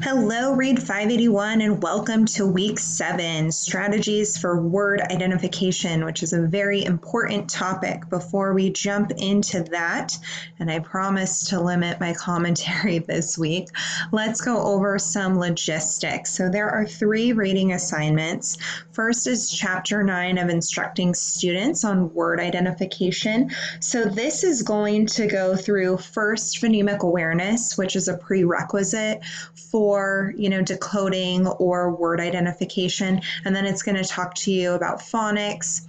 Hello, Read 581, and welcome to week 7, Strategies for Word Identification, which is a very important topic. Before we jump into that, and I promise to limit my commentary this week, let's go over some logistics. So there are 3 reading assignments. First is Chapter 9 of Instructing Students on Word Identification. So this is going to go through first phonemic awareness, which is a prerequisite for decoding or word identification, and then it's going to talk to you about phonics,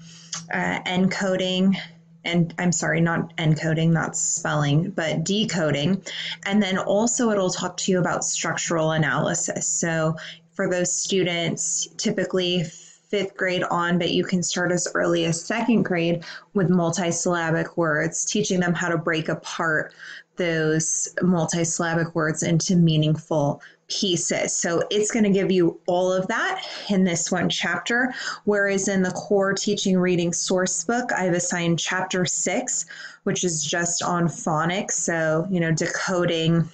encoding, and I'm sorry, not encoding, that's spelling, but decoding, and then also it'll talk to you about structural analysis. So for those students, typically 5th grade on, but you can start as early as 2nd grade with multisyllabic words, teaching them how to break apart those multisyllabic words into meaningful pieces. So it's going to give you all of that in this one chapter, whereas in the core teaching reading source book, I've assigned chapter 6, which is just on phonics. So, decoding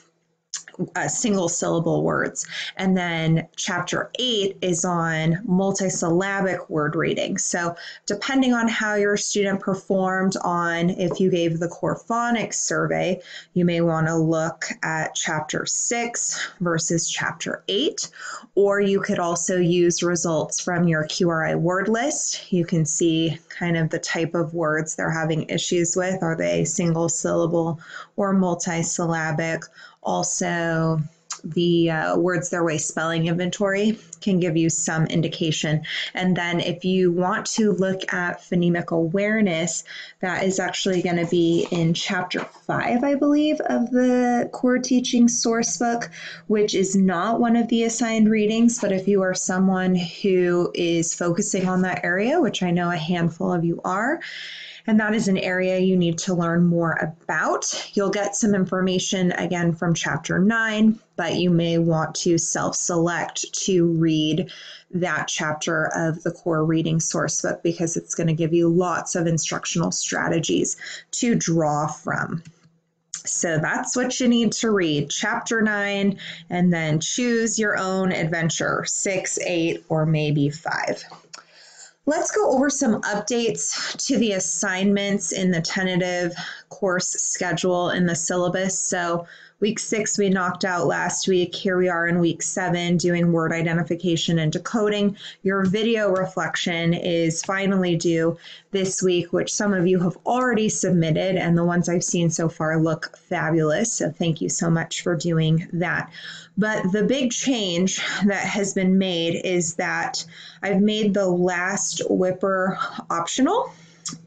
single syllable words. And then chapter 8 is on multisyllabic word reading. So depending on how your student performed on, if you gave the core phonics survey, you may want to look at chapter 6 versus chapter 8, or you could also use results from your QRI word list. You can see kind of the type of words they're having issues with. Are they single syllable or multisyllabic? Also, the Words Their Way spelling inventory can give you some indication. And then if you want to look at phonemic awareness, that is actually going to be in chapter 5, I believe, of the core teaching source book, which is not one of the assigned readings. But if you are someone who is focusing on that area, which I know a handful of you are, and that is an area you need to learn more about. You'll get some information again from chapter 9, but you may want to self-select to read that chapter of the core reading source book because it's going to give you lots of instructional strategies to draw from. So that's what you need to read, chapter 9, and then choose your own adventure, 6, 8, or maybe 5. Let's go over some updates to the assignments in the tentative course schedule in the syllabus. So week 6 we knocked out last week. Here we are in week 7 doing word identification and decoding. Your video reflection is finally due this week, which some of you have already submitted, and the ones I've seen so far look fabulous. So thank you so much for doing that. But the big change that has been made is that I've made the last whipper optional.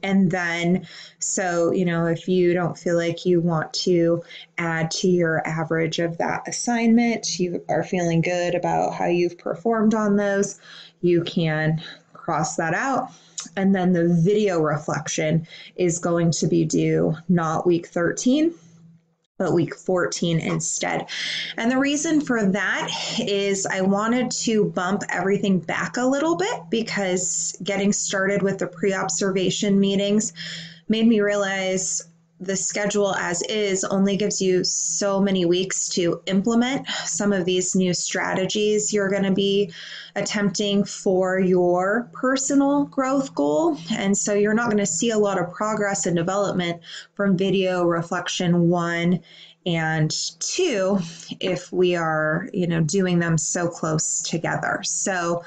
And then, so, if you don't feel like you want to add to your average of that assignment, you are feeling good about how you've performed on those, you can cross that out. And then the video reflection is going to be due not week 13, but week 14 instead. And the reason for that is I wanted to bump everything back a little bit because getting started with the pre-observation meetings made me realize the schedule as is only gives you so many weeks to implement some of these new strategies you're going to be attempting for your personal growth goal. And so you're not going to see a lot of progress and development from video reflection 1 and 2 if we are, doing them so close together. So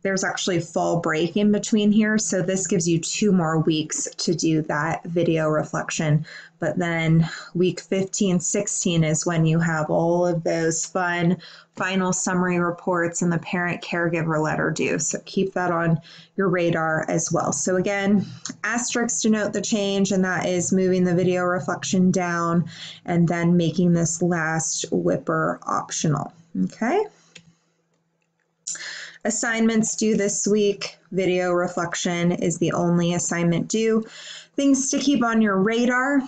there's actually fall break in between here. So this gives you 2 more weeks to do that video reflection. But then week 15, 16 is when you have all of those fun final summary reports and the parent caregiver letter due. So keep that on your radar as well. So again, asterisks denote the change, and that is moving the video reflection down and then making this last whipper optional. Okay. Assignments due this week. Video reflection is the only assignment due. Things to keep on your radar.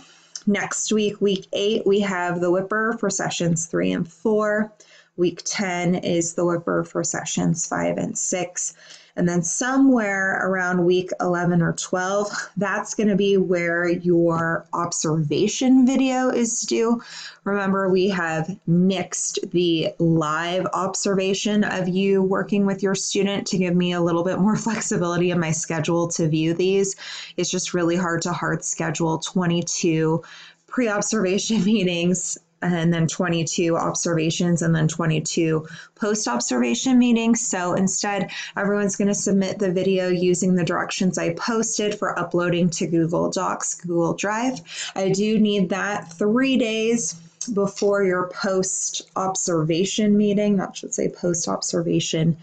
Next week, week 8, we have the whipper for sessions 3 and 4. Week 10 is the whipper for sessions 5 and 6. And then somewhere around week 11 or 12, that's going to be where your observation video is due. Remember, we have nixed the live observation of you working with your student to give me a little bit more flexibility in my schedule to view these. It's just really hard schedule 22 pre-observation meetings and then 22 observations and then 22 post-observation meetings. So instead, everyone's going to submit the video using the directions I posted for uploading to Google Docs, Google Drive. I do need that 3 days before your post-observation meeting, that should say post-observation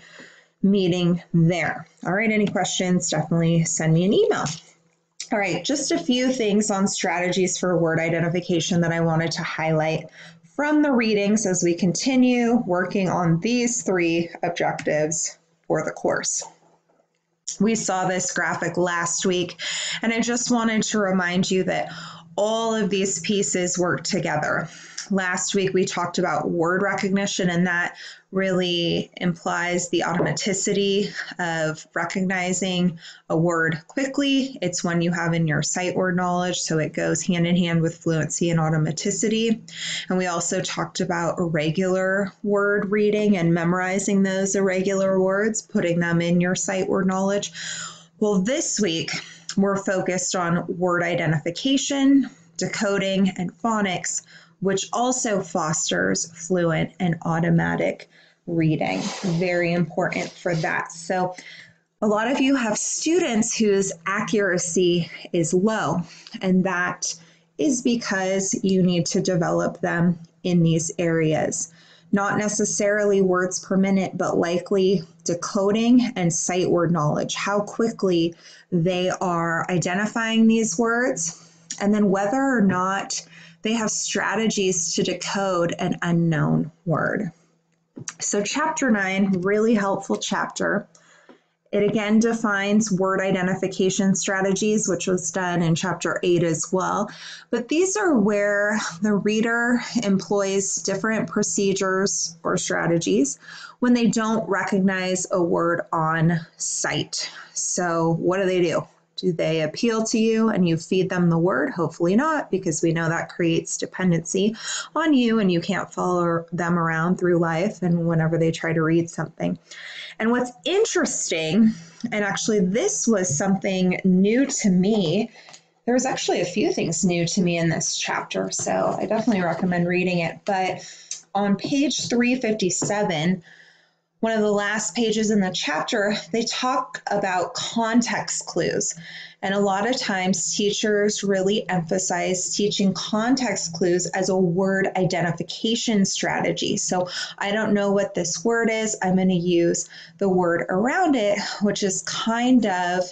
meeting there. All right, any questions, definitely send me an email. All right, just a few things on strategies for word identification that I wanted to highlight from the readings as we continue working on these 3 objectives for the course. We saw this graphic last week, and I just wanted to remind you that all of these pieces work together. Last week we talked about word recognition, and that really implies the automaticity of recognizing a word quickly. It's one you have in your sight word knowledge, so it goes hand in hand with fluency and automaticity. And we also talked about irregular word reading and memorizing those irregular words, putting them in your sight word knowledge. Well, this week we're focused on word identification, decoding, and phonics, which also fosters fluent and automatic reading. Very important for that. So a lot of you have students whose accuracy is low, and that is because you need to develop them in these areas. Not necessarily words per minute, but likely decoding and sight word knowledge, how quickly they are identifying these words, and then whether or not they have strategies to decode an unknown word. So chapter 9, really helpful chapter. It again defines word identification strategies, which was done in chapter 8 as well. But these are where the reader employs different procedures or strategies when they don't recognize a word on sight. So what do? Do they appeal to you and you feed them the word? Hopefully not, because we know that creates dependency on you and you can't follow them around through life and whenever they try to read something. And what's interesting, and actually this was something new to me, there was actually a few things new to me in this chapter, so I definitely recommend reading it. But on page 357, one of the last pages in the chapter, they talk about context clues. And a lot of times teachers really emphasize teaching context clues as a word identification strategy. So I don't know what this word is. I'm going to use the word around it, which is kind of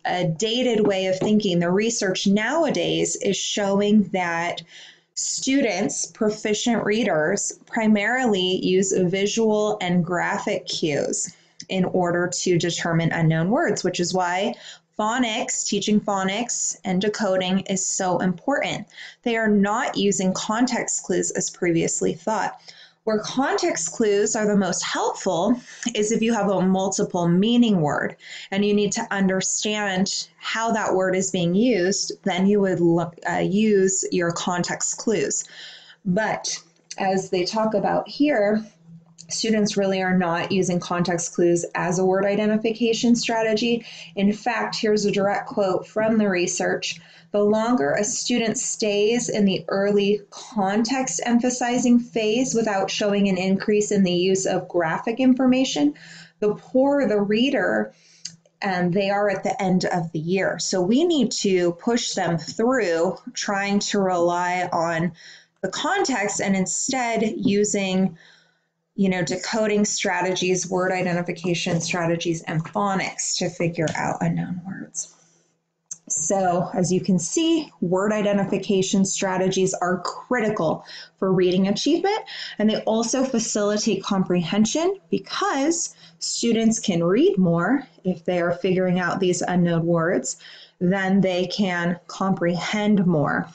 a dated way of thinking. The research nowadays is showing that students, proficient readers, primarily use visual and graphic cues in order to determine unknown words, which is why phonics, teaching phonics and decoding is so important. They are not using context clues as previously thought. Where context clues are the most helpful is if you have a multiple meaning word and you need to understand how that word is being used, then you would use your context clues. But as they talk about here, students really are not using context clues as a word identification strategy. In fact, here's a direct quote from the research. The longer a student stays in the early context emphasizing phase without showing an increase in the use of graphic information, the poorer the reader they are at the end of the year. So we need to push them through trying to rely on the context and instead using decoding strategies, word identification strategies, and phonics to figure out unknown words. So as you can see, word identification strategies are critical for reading achievement, and they also facilitate comprehension because students can read more if they are figuring out these unknown words, then they can comprehend more.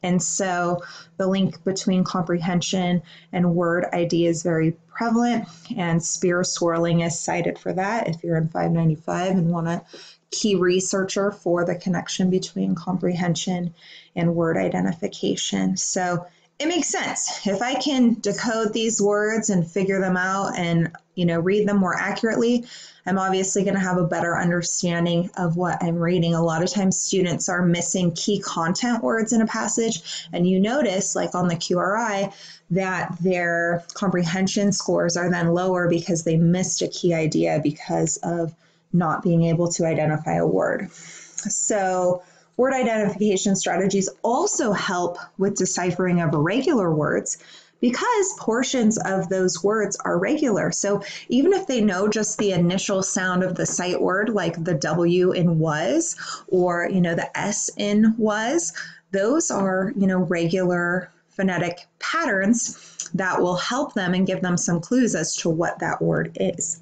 And so the link between comprehension and word ID is very prevalent, and Spear Swirling is cited for that if you're in 595 and want a key researcher for the connection between comprehension and word identification. So it makes sense. If I can decode these words and figure them out and read them more accurately, I'm obviously going to have a better understanding of what I'm reading. A lot of times students are missing key content words in a passage, and you notice, like on the QRI, that their comprehension scores are then lower because they missed a key idea because of not being able to identify a word. So word identification strategies also help with deciphering of irregular words because portions of those words are regular. So even if they know just the initial sound of the sight word, like the W in was, or the S in was, those are regular phonetic patterns that will help them and give them some clues as to what that word is.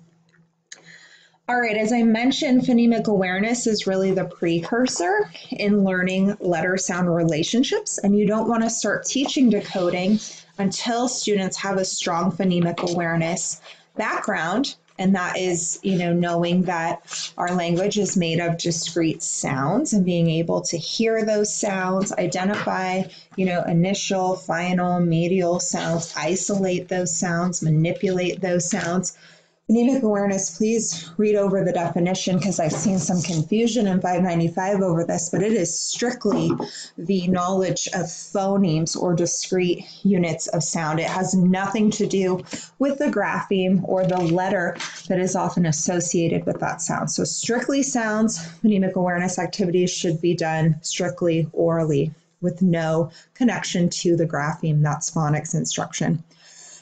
All right, as I mentioned, phonemic awareness is really the precursor in learning letter-sound relationships, and you don't want to start teaching decoding until students have a strong phonemic awareness background, and that is, knowing that our language is made of discrete sounds and being able to hear those sounds, identify, initial, final, medial sounds, isolate those sounds, manipulate those sounds. Phonemic awareness, please read over the definition because I've seen some confusion in 595 over this, but it is strictly the knowledge of phonemes or discrete units of sound. It has nothing to do with the grapheme or the letter that is often associated with that sound. So strictly sounds, phonemic awareness activities should be done strictly orally with no connection to the grapheme. That's phonics instruction.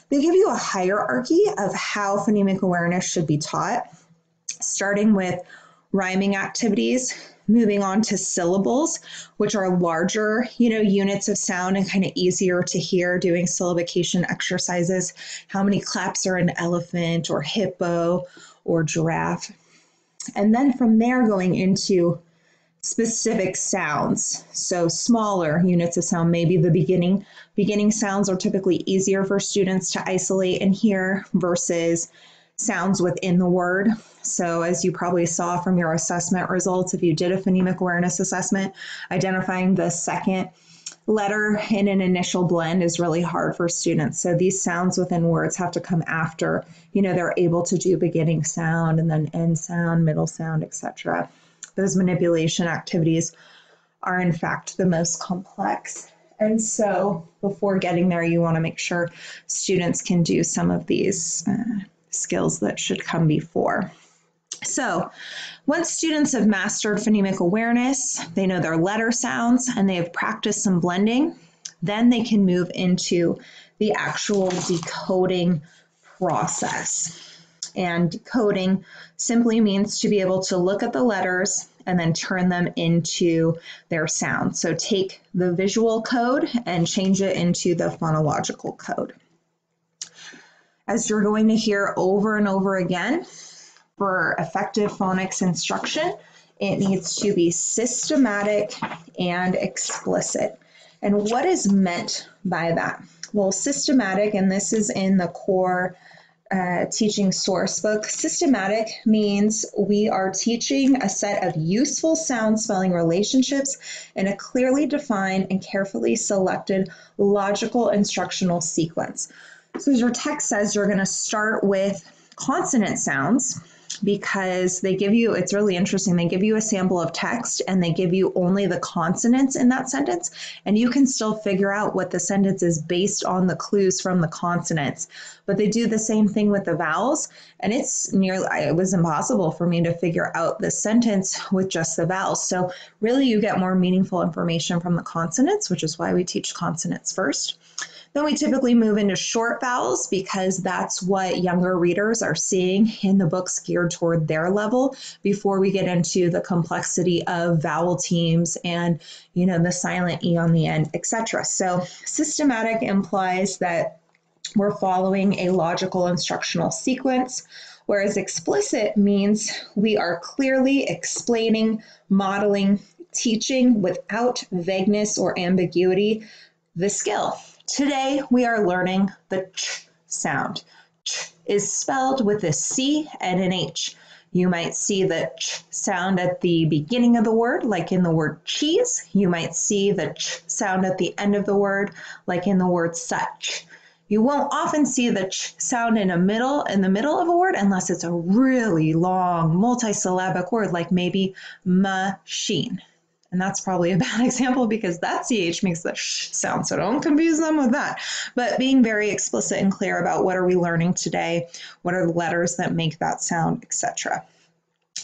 They give you a hierarchy of how phonemic awareness should be taught, starting with rhyming activities, moving on to syllables, which are larger, units of sound and kind of easier to hear, doing syllabication exercises. How many claps are an elephant or hippo or giraffe? And then from there going into specific sounds. So smaller units of sound, maybe the beginning sounds are typically easier for students to isolate and hear versus sounds within the word. So as you probably saw from your assessment results, if you did a phonemic awareness assessment, identifying the second letter in an initial blend is really hard for students. So these sounds within words have to come after, they're able to do beginning sound and then end sound, middle sound, etc. Those manipulation activities are in fact the most complex. And so before getting there, you want to make sure students can do some of these skills that should come before. So once students have mastered phonemic awareness, they know their letter sounds, and they have practiced some blending, then they can move into the actual decoding process. And decoding simply means to be able to look at the letters and then turn them into their sound. So take the visual code and change it into the phonological code. As you're going to hear over and over again, for effective phonics instruction, it needs to be systematic and explicit. And what is meant by that? Well, systematic, and this is in the core teaching source book. Systematic means we are teaching a set of useful sound spelling relationships in a clearly defined and carefully selected logical instructional sequence. So as your text says, you're going to start with consonant sounds because they give you, it's really interesting, they give you a sample of text and they give you only the consonants in that sentence, and you can still figure out what the sentence is based on the clues from the consonants. But they do the same thing with the vowels, and it was impossible for me to figure out the sentence with just the vowels. So really you get more meaningful information from the consonants, which is why we teach consonants first. Then we typically move into short vowels because that's what younger readers are seeing in the books geared toward their level before we get into the complexity of vowel teams and, the silent E on the end, etc. So systematic implies that we're following a logical instructional sequence, whereas explicit means we are clearly explaining, modeling, teaching without vagueness or ambiguity, the skill. Today, we are learning the ch sound. Ch is spelled with a C and an H. You might see the ch sound at the beginning of the word, like in the word cheese. You might see the ch sound at the end of the word, like in the word such. You won't often see the ch sound in the middle of a word unless it's a really long multisyllabic word, like maybe machine. And that's probably a bad example because that CH makes the sh sound, so don't confuse them with that. But being very explicit and clear about what are we learning today, what are the letters that make that sound, etc.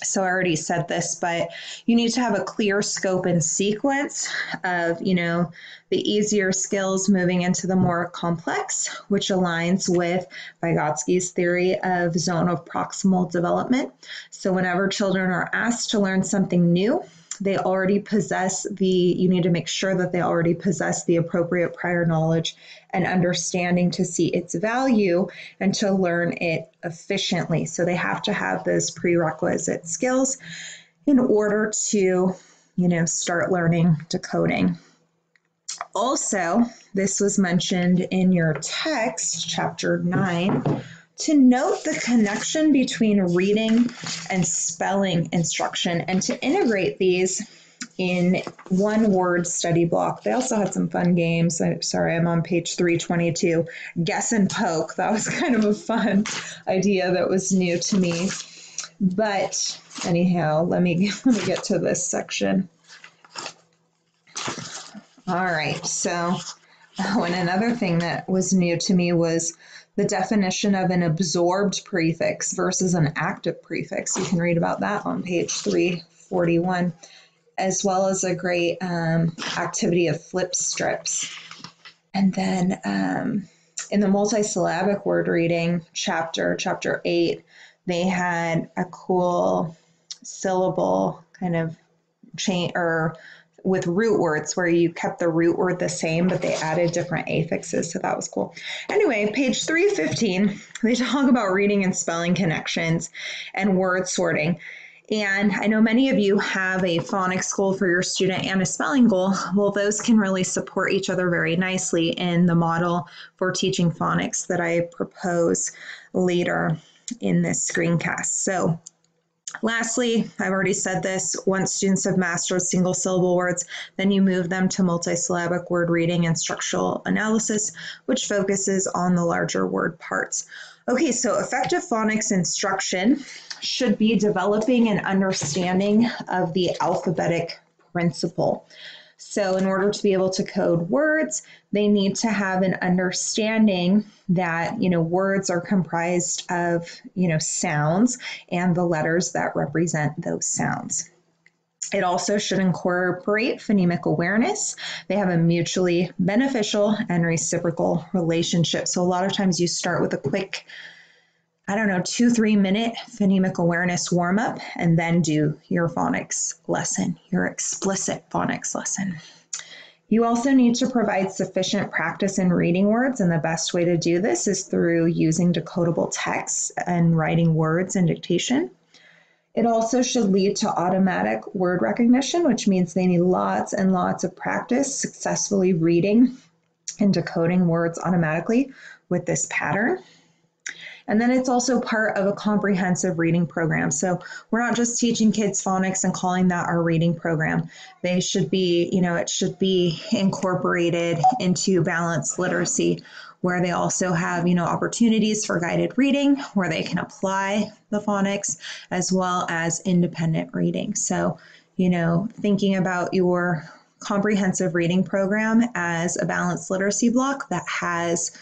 So I already said this, but you need to have a clear scope and sequence of, the easier skills moving into the more complex, which aligns with Vygotsky's theory of zone of proximal development. So whenever children are asked to learn something new, you need to make sure that they already possess the appropriate prior knowledge and understanding to see its value and to learn it efficiently. So they have to have those prerequisite skills in order to, start learning decoding. Also, this was mentioned in your text, chapter 9, to note the connection between reading and spelling instruction and to integrate these in one word study block. They also had some fun games. I'm on page 322. Guess and poke. That was kind of a fun idea that was new to me. But anyhow, let me get to this section. All right, so and another thing that was new to me was the definition of an absorbed prefix versus an active prefix. You can read about that on page 341, as well as a great activity of flip strips. And then in the multisyllabic word reading chapter 8, they had a cool syllable kind of chain with root words where you kept the root word the same, but they added different affixes. So that was cool. Anyway, page 315, they talk about reading and spelling connections and word sorting. And I know many of you have a phonics goal for your student and a spelling goal. Well, those can really support each other very nicely in the model for teaching phonics that I propose later in this screencast. So lastly, I've already said this, once students have mastered single syllable words, then you move them to multisyllabic word reading and structural analysis, which focuses on the larger word parts. Okay, so effective phonics instruction should be developing an understanding of the alphabetic principle. So in order to be able to code words, they need to have an understanding that, words are comprised of, sounds and the letters that represent those sounds. It also should incorporate phonemic awareness. They have a mutually beneficial and reciprocal relationship. So a lot of times you start with a quick 2-3 minute phonemic awareness warm up and then do your phonics lesson, your explicit phonics lesson. You also need to provide sufficient practice in reading words, and the best way to do this is through using decodable texts and writing words and dictation. It also should lead to automatic word recognition, which means they need lots and lots of practice successfully reading and decoding words automatically with this pattern. And then it's also part of a comprehensive reading program. So we're not just teaching kids phonics and calling that our reading program. They should be, it should be incorporated into balanced literacy, where they also have, opportunities for guided reading, where they can apply the phonics, as well as independent reading. So, thinking about your comprehensive reading program as a balanced literacy block that has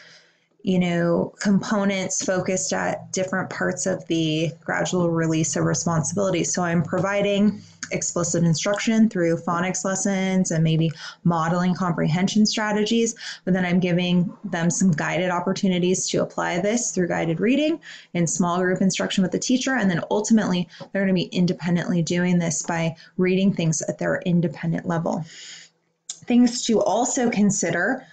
components focused at different parts of the gradual release of responsibility. So I'm providing explicit instruction through phonics lessons and maybe modeling comprehension strategies, but then I'm giving them some guided opportunities to apply this through guided reading in small group instruction with the teacher. And then ultimately, they're going to be independently doing this by reading things at their independent level. Things to also consider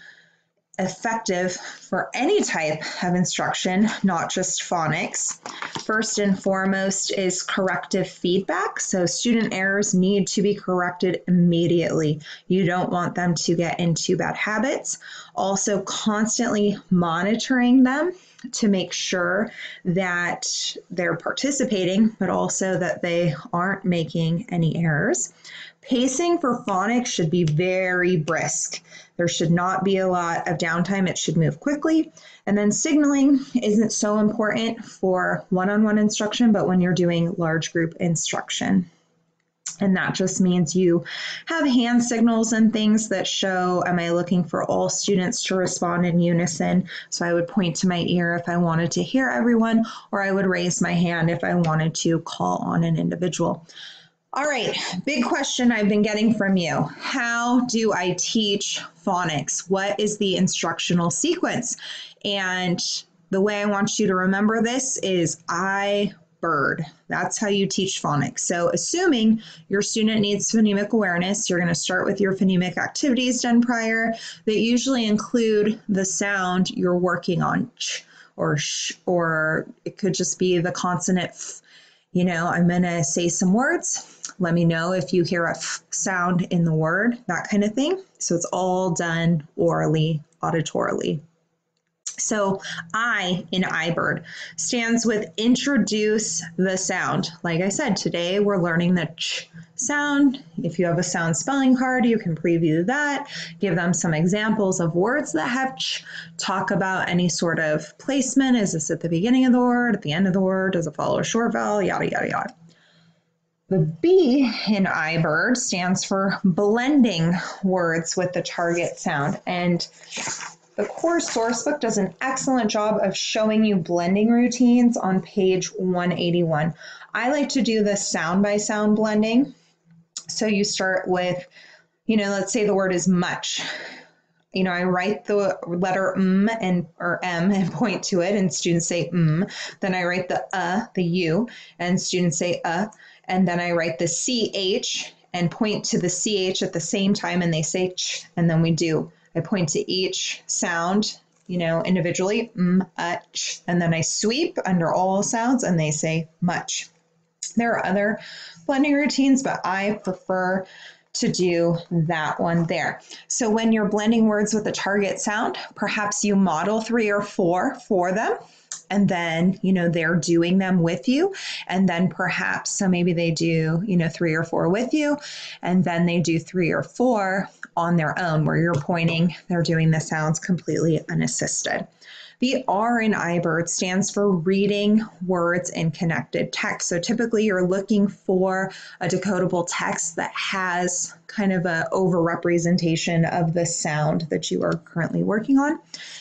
effective for any type of instruction, not just phonics, first and foremost is corrective feedback. So student errors need to be corrected immediately. You don't want them to get into bad habits. Also, constantly monitoring them to make sure that they're participating, but also that they aren't making any errors. Pacing for phonics should be very brisk. There should not be a lot of downtime. It should move quickly. And then signaling isn't so important for one-on-one instruction, but when you're doing large group instruction. And that just means you have hand signals and things that show, am I looking for all students to respond in unison? So I would point to my ear if I wanted to hear everyone, or I would raise my hand if I wanted to call on an individual. All right, big question I've been getting from you. How do I teach phonics? What is the instructional sequence? And the way I want you to remember this is I-BIRD. That's how you teach phonics. So assuming your student needs phonemic awareness, you're going to start with your phonemic activities done prior that usually include the sound you're working on, ch or sh, or it could just be the consonant f. You know, I'm going to say some words. Let me know if you hear a f sound in the word, that kind of thing. So it's all done orally, auditorily. So I in I-BIRD stands with introduce the sound. Like I said, today we're learning the ch sound. If you have a sound spelling card, you can preview that, give them some examples of words that have ch, talk about any sort of placement. Is this at the beginning of the word, at the end of the word? Does it follow a short vowel? Yada, yada, yada. The B in I-BIRD stands for blending words with the target sound. And the course sourcebook does an excellent job of showing you blending routines on page 181. I like to do the sound by sound blending. So you start with, let's say the word is much. I write the letter or M and point to it, and students say Then I write the U, and students say and then I write the CH and point to the CH at the same time, and they say ch, and then I point to each sound, individually, ch, and then I sweep under all sounds, and they say much. There are other blending routines, but I prefer to do that one there. So when you're blending words with a target sound, perhaps you model 3 or 4 for them, and then, they're doing them with you. And then perhaps, so maybe they do, 3 or 4 with you, and then they do 3 or 4 on their own where you're pointing, they're doing the sounds completely unassisted. The R in I-BIRD stands for reading words in connected text. So typically you're looking for a decodable text that has kind of an overrepresentation of the sound that you are currently working on.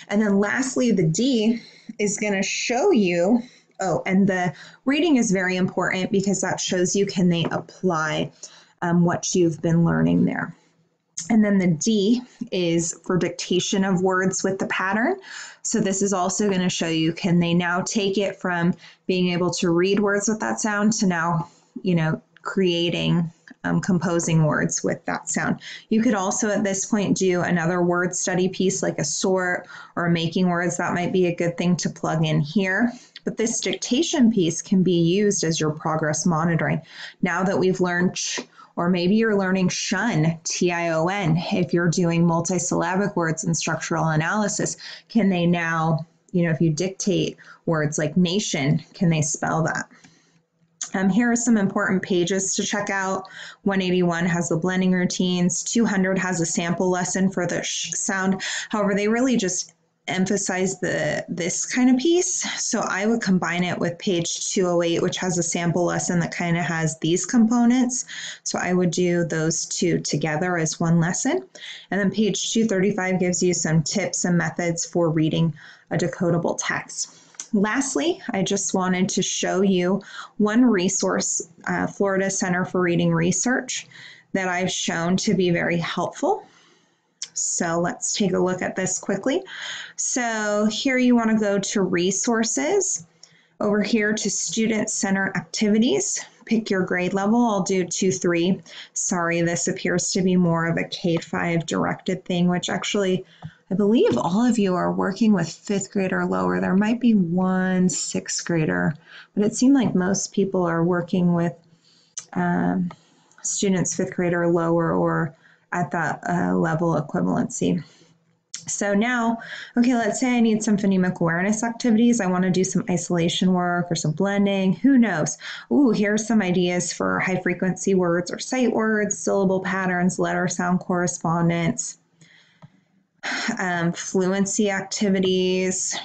And then lastly, the D is going to show you, and the reading is very important because that shows you can they apply what you've been learning there. And then the D is for dictation of words with the pattern. So this is also going to show you, can they now take it from being able to read words with that sound to now, creating, composing words with that sound. You could also at this point do another word study piece like a sort or making words. That might be a good thing to plug in here. But this dictation piece can be used as your progress monitoring. Now that we've learned ch, or maybe you're learning shun, T-I-O-N, if you're doing multisyllabic words in structural analysis, can they now, if you dictate words like nation, can they spell that? Here are some important pages to check out. 181 has the blending routines. 200 has a sample lesson for the sh sound. However, they really just emphasize this kind of piece. So I would combine it with page 208, which has a sample lesson that kind of has these components. So I would do those two together as one lesson. And then page 235 gives you some tips and methods for reading a decodable text. Lastly, I just wanted to show you one resource, Florida Center for Reading Research, that I've shown to be very helpful. So let's take a look at this quickly. So here you want to go to resources, over here to student center activities, pick your grade level. I'll do 2-3. Sorry, this appears to be more of a K-5 directed thing, which actually I believe all of you are working with fifth grade or lower. There might be one sixth grader, but it seemed like most people are working with students fifth grade or lower or at that level equivalency. So now, okay, let's say I need some phonemic awareness activities. I want to do some isolation work or some blending. Who knows? Ooh, here's some ideas for high frequency words or sight words, syllable patterns, letter sound correspondence, fluency activities.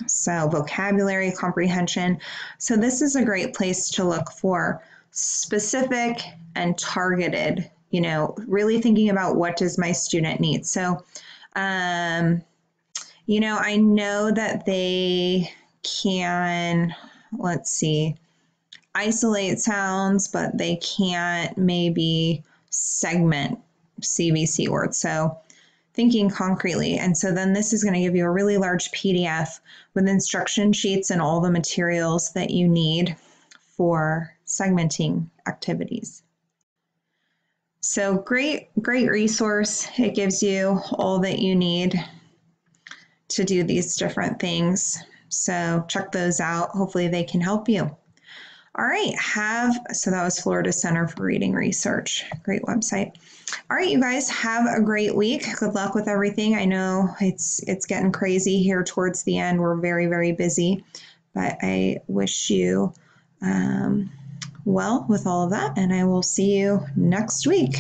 So vocabulary comprehension. So this is a great place to look for specific and targeted, really thinking about what does my student need. So, I know that they can, let's see, isolate sounds, but they can't maybe segment CVC words. So thinking concretely. And so then this is going to give you a really large PDF with instruction sheets and all the materials that you need for segmenting activities. So great resource. It gives you all that you need to do these different things. So check those out. Hopefully they can help you. All right, so that was Florida Center for Reading Research. Great website. All right, you guys, have a great week. Good luck with everything. I know it's getting crazy here towards the end. We're very, very busy, but I wish you well with all of that, and I will see you next week.